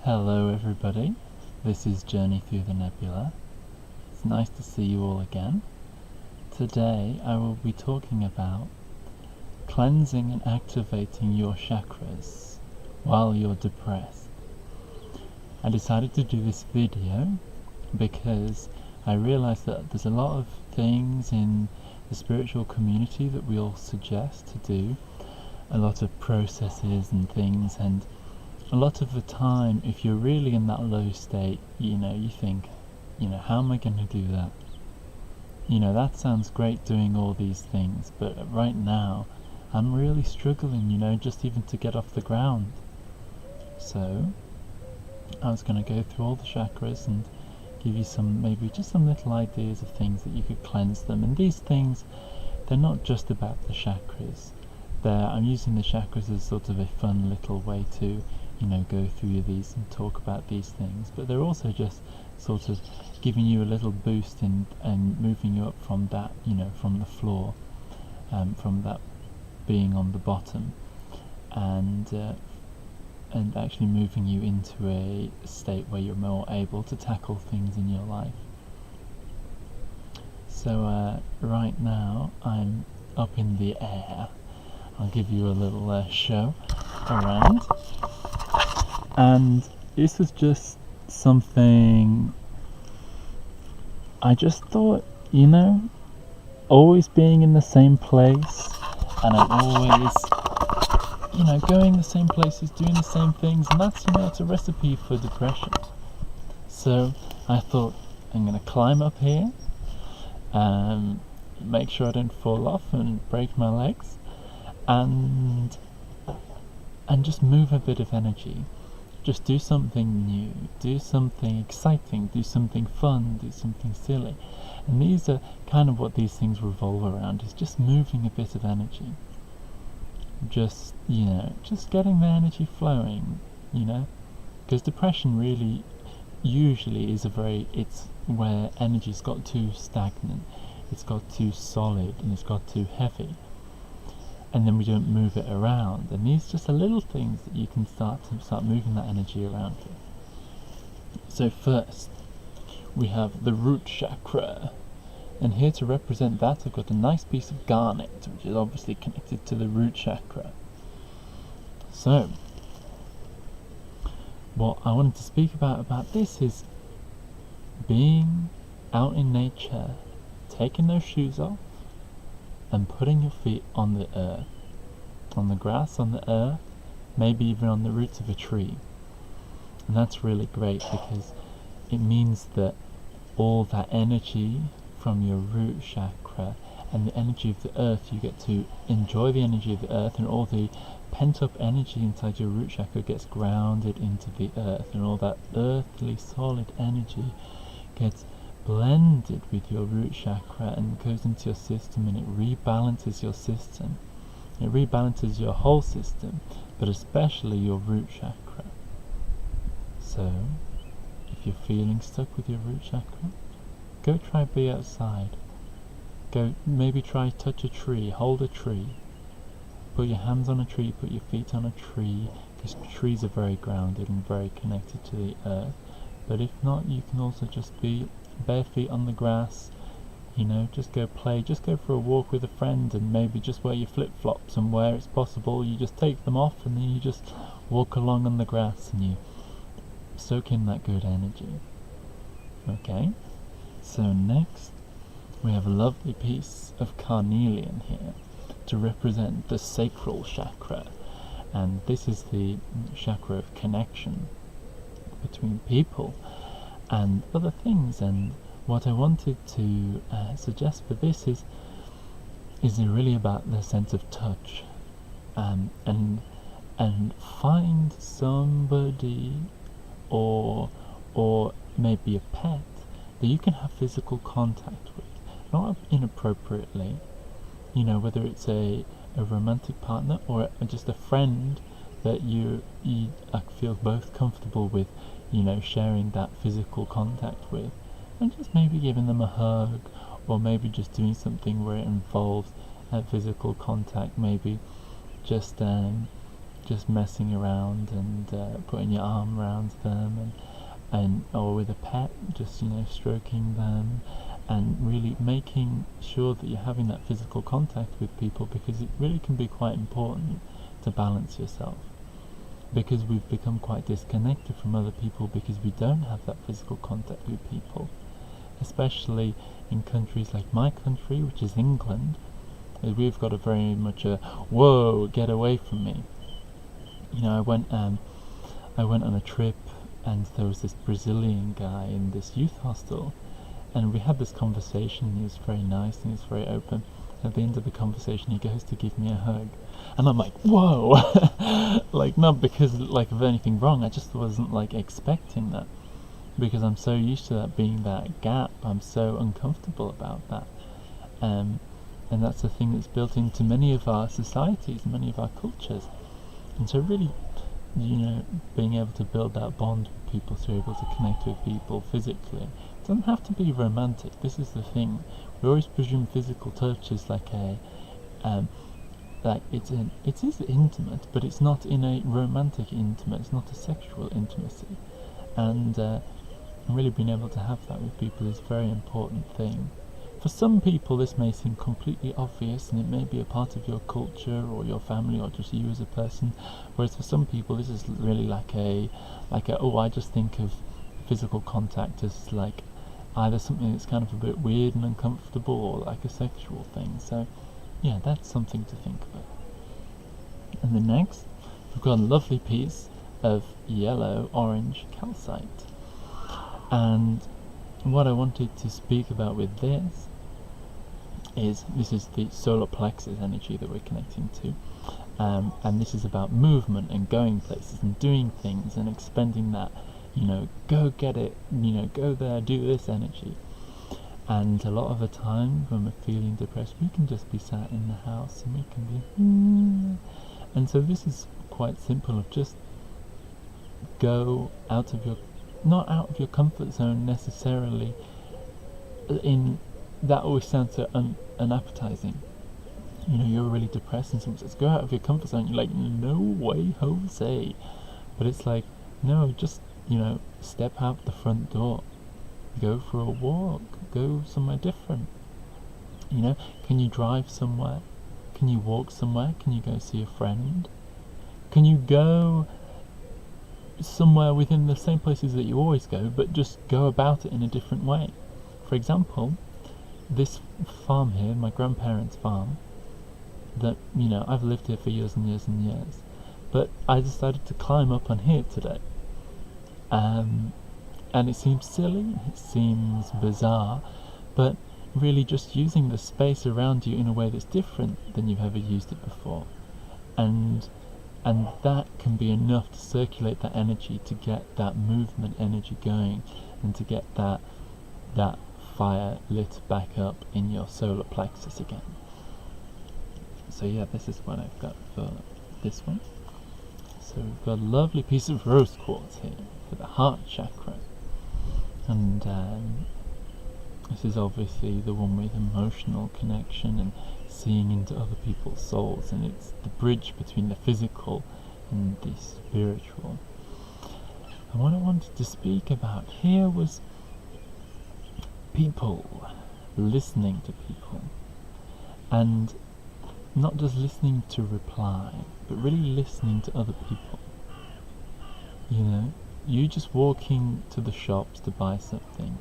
Hello everybody, this is Journey Through the Nebula. It's nice to see you all again. Today I will be talking about cleansing and activating your chakras while you're depressed. I decided to do this video because I realized that there's a lot of things in the spiritual community that we all suggest to do, a lot of processes and things, and a lot of the time, if you're really in that low state, you think, how am I going to do that? That sounds great doing all these things, but right now, I'm really struggling, just even to get off the ground. So, I was going to go through all the chakras and give you maybe just some little ideas of things that you could cleanse them. And these things, they're not just about the chakras. I'm using the chakras as sort of a fun little way to go through these and talk about these things, but they're also just sort of giving you a little boost and moving you up from that, from the floor, from that being on the bottom, and actually moving you into a state where you're more able to tackle things in your life. So right now I'm up in the air. I'll give you a little show around. And this was just something I just thought, always being in the same place, and I'm always, going the same places, doing the same things, and that's, it's a recipe for depression. So I thought, I'm going to climb up here, make sure I don't fall off and break my legs, and just move a bit of energy. Just do something new, do something exciting, do something fun, do something silly. And these are kind of what these things revolve around, is just moving a bit of energy. Just, just getting the energy flowing, because depression really, usually is it's where energy's got too stagnant, it's got too solid, and it's got too heavy. And then we don't move it around. And these are just the little things that you can start moving that energy around with. So first, we have the root chakra. And here to represent that, I've got a nice piece of garnet, which is obviously connected to the root chakra. So, what I wanted to speak about this is being out in nature, taking those shoes off, and putting your feet on the earth, on the grass, on the earth, maybe even on the roots of a tree. And that's really great because it means that all that energy from your root chakra and the energy of the earth, you get to enjoy the energy of the earth, and all the pent up energy inside your root chakra gets grounded into the earth, and all that earthly solid energy gets blended with your root chakra and goes into your system, and it rebalances your system. It rebalances your whole system, but especially your root chakra. So, if you're feeling stuck with your root chakra, go try be outside. Go maybe try touch a tree, hold a tree. Put your hands on a tree, put your feet on a tree, because trees are very grounded and very connected to the earth. But if not, you can also just be bare feet on the grass, just go play, just go for a walk with a friend, and maybe just wear your flip-flops, and where it's possible you just take them off, and then you just walk along on the grass and you soak in that good energy. Okay, so next we have a lovely piece of carnelian here to represent the sacral chakra, and this is the chakra of connection between people and other things. And what I wanted to suggest for this is really about the sense of touch, and find somebody or maybe a pet that you can have physical contact with, not inappropriately, whether it's a romantic partner or just a friend that you feel both comfortable with, sharing that physical contact with, and just maybe giving them a hug, or maybe just doing something where it involves physical contact, maybe just just messing around and putting your arm around them, and or with a pet, just stroking them, and really making sure that you're having that physical contact with people, because it really can be quite important to balance yourself, because we've become quite disconnected from other people because we don't have that physical contact with people, especially in countries like my country, which is England. We've got a very much a whoa, get away from me. I went on a trip, and there was this Brazilian guy in this youth hostel, and we had this conversation. He was very nice and he was very open. At the end of the conversation, he goes to give me a hug, and I'm like, whoa. Like, not because of anything wrong, I just wasn't expecting that, because I'm so used to that being that gap. I'm so uncomfortable about that, and that's the thing that's built into many of our societies, many of our cultures. And so really, being able to build that bond with people, to be able to connect with people physically, it doesn't have to be romantic. This is the thing. We always presume physical touch is it is intimate, but it's not in a romantic intimate. It's not a sexual intimacy, and really being able to have that with people is a very important thing. For some people this may seem completely obvious, and it may be a part of your culture or your family or just you as a person, whereas for some people this is really like a I just think of physical contact as either something that's kind of a bit weird and uncomfortable, or like a sexual thing. So yeah, that's something to think about. And then next we've got a lovely piece of yellow orange calcite, and what I wanted to speak about with this is the solar plexus energy that we're connecting to, and this is about movement and going places and doing things and expending that, go get it, go there, do this energy. And a lot of the time when we're feeling depressed, we can just be sat in the house and we can be and so this is quite simple, of just go out of your, not out of your comfort zone necessarily, in that always sounds so unappetizing. You're really depressed and someone says go out of your comfort zone, you're like, no way, Jose. But it's like, no, just step out the front door, go for a walk, go somewhere different. Can you drive somewhere? Can you walk somewhere? Can you go see a friend? Can you go somewhere within the same places that you always go, but just go about it in a different way? For example, this farm here, my grandparents' farm, that I've lived here for years and years and years, but I decided to climb up on here today, and it seems silly, it seems bizarre, but really just using the space around you in a way that's different than you've ever used it before, and that can be enough to circulate that energy, to get that movement energy going, and to get that fire lit back up in your solar plexus again. So yeah, this is what I've got for this one. So we've got a lovely piece of rose quartz here for the heart chakra, and this is obviously the one with emotional connection and seeing into other people's souls, and it's the bridge between the physical and the spiritual. And what I wanted to speak about here was people, listening to people, and not just listening to reply, but really listening to other people. You just walking to the shops to buy something,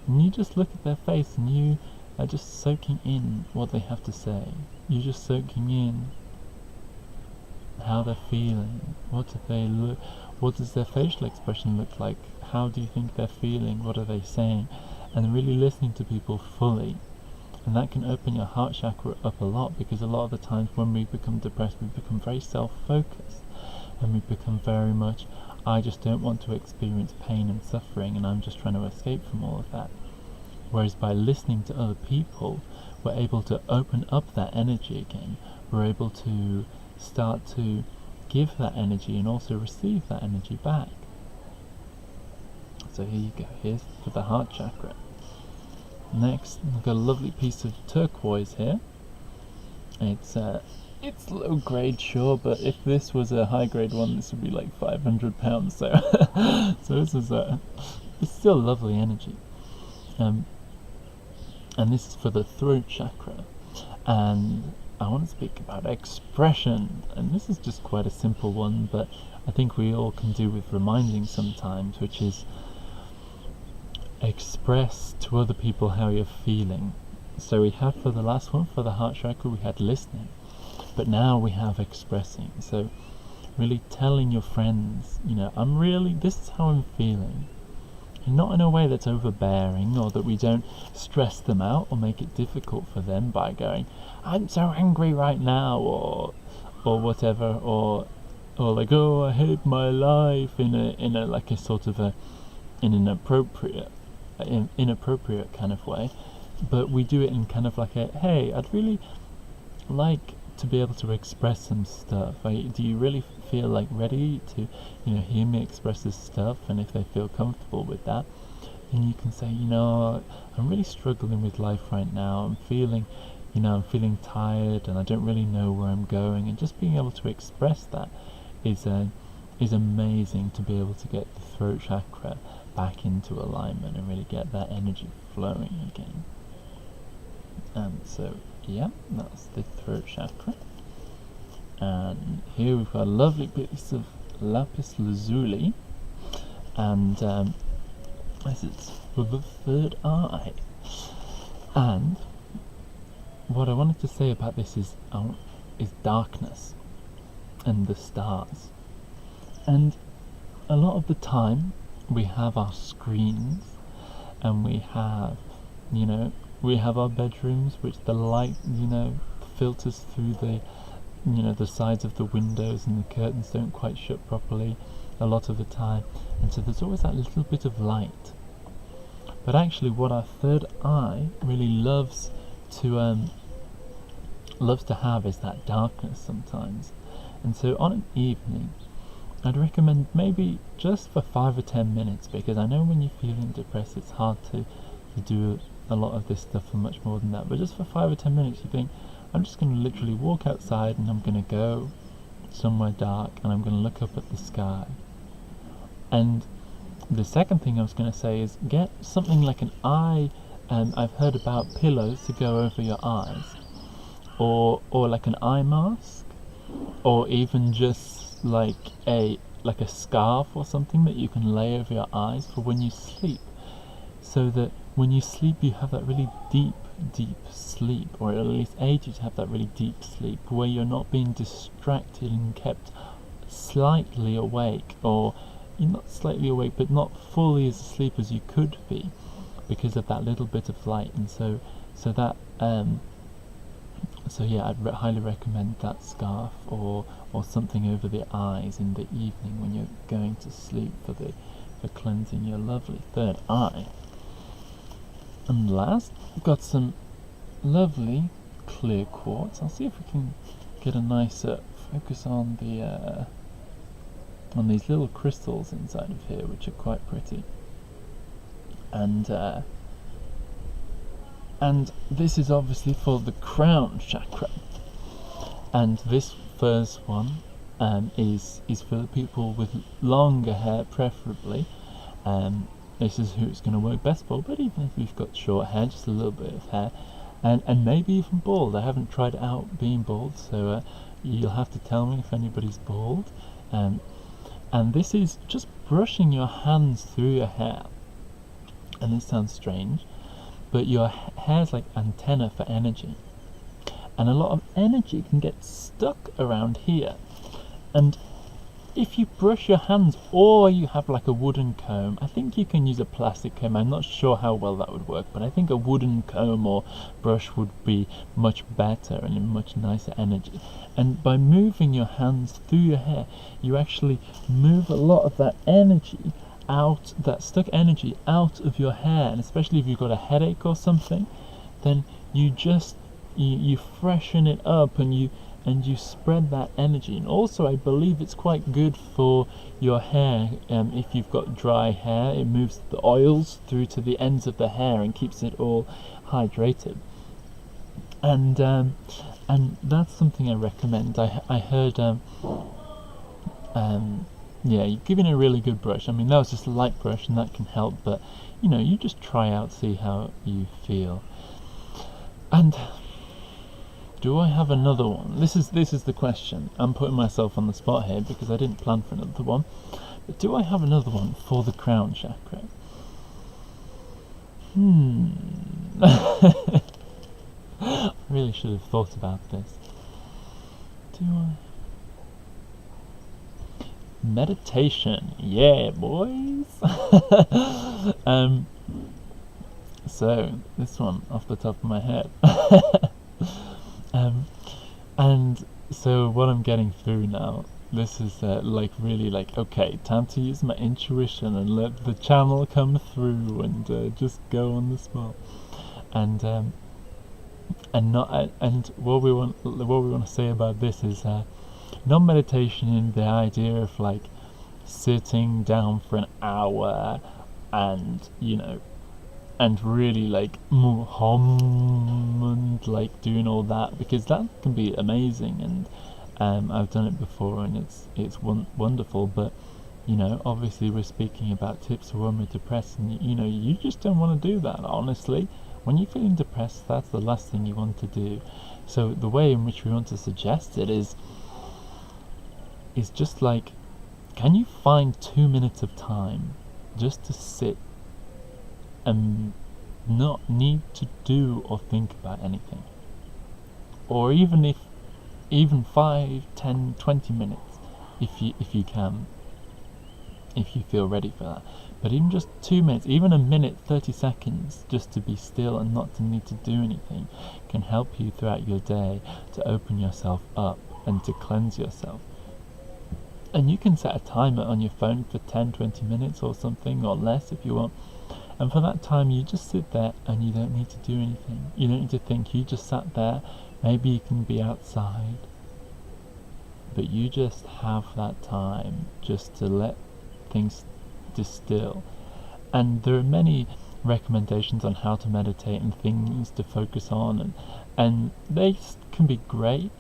and you just look at their face and you are just soaking in what they have to say. You're just soaking in how they're feeling, what do they look, what does their facial expression look like, how do you think they're feeling, what are they saying, and really listening to people fully. And that can open your heart chakra up a lot, because a lot of the times when we become depressed, we become very self-focused, and we become very much, I just don't want to experience pain and suffering, and I'm just trying to escape from all of that. Whereas by listening to other people, we're able to open up that energy again. We're able to start to give that energy and also receive that energy back. So here you go, here's for the heart chakra. Next, I've got a lovely piece of turquoise here. It's it's low grade, sure, but if this was a high grade one, this would be like £500. So, so this is it's still lovely energy. And this is for the throat chakra. And I want to speak about expression, and this is just quite a simple one, but I think we all can do with reminding sometimes, which is express to other people how you're feeling. So we have for the last one, for the heart chakra, we had listening, but now we have expressing. So really telling your friends, this is how I'm feeling. Not in a way that's overbearing, or that we don't stress them out or make it difficult for them by going, I'm so angry right now, or whatever, or like, oh, I hate my life, in a like a sort of in an inappropriate kind of way. But we do it in kind of like a, hey, I'd really like to be able to express some stuff. Do you really feel like ready to hear me express this stuff? And if they feel comfortable with that, then you can say, I'm really struggling with life right now. I'm feeling tired, and I don't really know where I'm going. And just being able to express that is amazing, to be able to get the throat chakra back into alignment and really get that energy flowing again. And so yeah, that's the throat chakra. And here we've got a lovely piece of lapis lazuli, and this is for the third eye. And what I wanted to say about this is darkness and the stars. And a lot of the time we have our screens, and we have our bedrooms, which the light filters through the sides of the windows, and the curtains don't quite shut properly a lot of the time, and so there's always that little bit of light. But actually what our third eye really loves to have is that darkness sometimes. And so on an evening, I'd recommend maybe just for 5 or 10 minutes, because I know when you're feeling depressed it's hard to do a lot of this stuff for much more than that, but just for 5 or 10 minutes you think, I'm just going to literally walk outside, and I'm going to go somewhere dark, and I'm going to look up at the sky. And the second thing I was going to say is get something like an eye, I've heard about pillows to go over your eyes, or like an eye mask, or even just like a scarf or something that you can lay over your eyes for when you sleep, so that when you sleep you have that really deep sleep, or it'll at least aid you to have that really deep sleep where you're not being distracted and kept slightly awake, or you're not slightly awake but not fully as asleep as you could be because of that little bit of light. And so yeah, I'd highly recommend that scarf or something over the eyes in the evening when you're going to sleep for cleansing your lovely third eye. And last, we've got some lovely clear quartz. I'll see if we can get a nicer focus on these little crystals inside of here, which are quite pretty. And this is obviously for the crown chakra. And this first one is for the people with longer hair, preferably. This is who it's going to work best for, but even if you've got short hair, just a little bit of hair, and maybe even bald. I haven't tried out being bald, so you'll have to tell me if anybody's bald. And this is just brushing your hands through your hair. And this sounds strange, but your hair's like antenna for energy. And a lot of energy can get stuck around here. And if you brush your hands, or you have like a wooden comb, I think you can use a plastic comb. I'm not sure how well that would work, but I think a wooden comb or brush would be much better and a much nicer energy. And by moving your hands through your hair, you actually move a lot of that energy out, that stuck energy out of your hair. And especially if you've got a headache or something, then you just you freshen it up, and you spread that energy. And also I believe it's quite good for your hair. If you've got dry hair, it moves the oils through to the ends of the hair and keeps it all hydrated. and that's something I recommend. I heard yeah, you're giving a really good brush. I mean, that was just a light brush, and that can help. But you just try out, see how you feel. And do I have another one? This is the question. I'm putting myself on the spot here because I didn't plan for another one. But do I have another one for the crown chakra? I really should have thought about this. Do I? Meditation, yeah, boys. So this one off the top of my head. And so what I'm getting through now, this is really okay, time to use my intuition and let the channel come through and just go on the spot. And what we want to say about this is not meditation in the idea of sitting down for an hour and and really hum and doing all that, because that can be amazing, and I've done it before and it's wonderful. But obviously we're speaking about tips for when we're depressed, and you just don't want to do that. Honestly, when you're feeling depressed, that's the last thing you want to do. So the way in which we want to suggest it is just can you find 2 minutes of time just to sit and not need to do or think about anything? Or even 5, 10, 20 minutes, if you can, if you feel ready for that. But even just 2 minutes, even a minute, 30 seconds, just to be still and not to need to do anything, can help you throughout your day to open yourself up and to cleanse yourself. And you can set a timer on your phone for 10, 20 minutes or something, or less if you want. And for that time, you just sit there and you don't need to do anything. You don't need to think. You just sat there. Maybe you can be outside, but you just have that time just to let things distill. And there are many recommendations on how to meditate and things to focus on, and they can be great.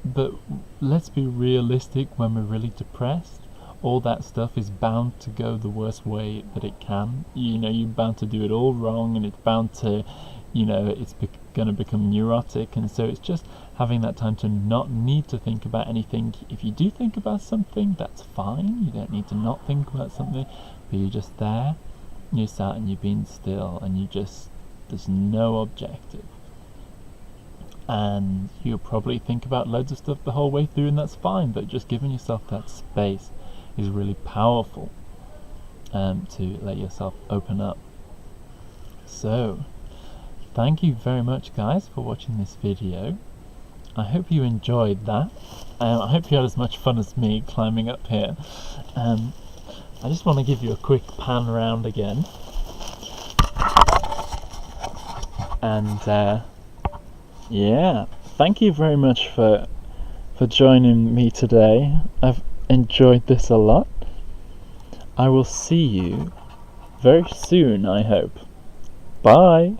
But let's be realistic. When we're really depressed, all that stuff is bound to go the worst way that it can. You're bound to do it all wrong, and it's bound to, it's going to become neurotic. And so it's just having that time to not need to think about anything. If you do think about something, that's fine. You don't need to not think about something, but you're just there, you're sat and you're being still, and there's no objective. And you'll probably think about loads of stuff the whole way through, and that's fine, but just giving yourself that space is really powerful to let yourself open up. So thank you very much, guys, for watching this video. I hope you enjoyed that. I hope you had as much fun as me climbing up here. I just want to give you a quick pan around again, and yeah, thank you very much for joining me today. I've enjoyed this a lot. I will see you very soon, I hope. Bye.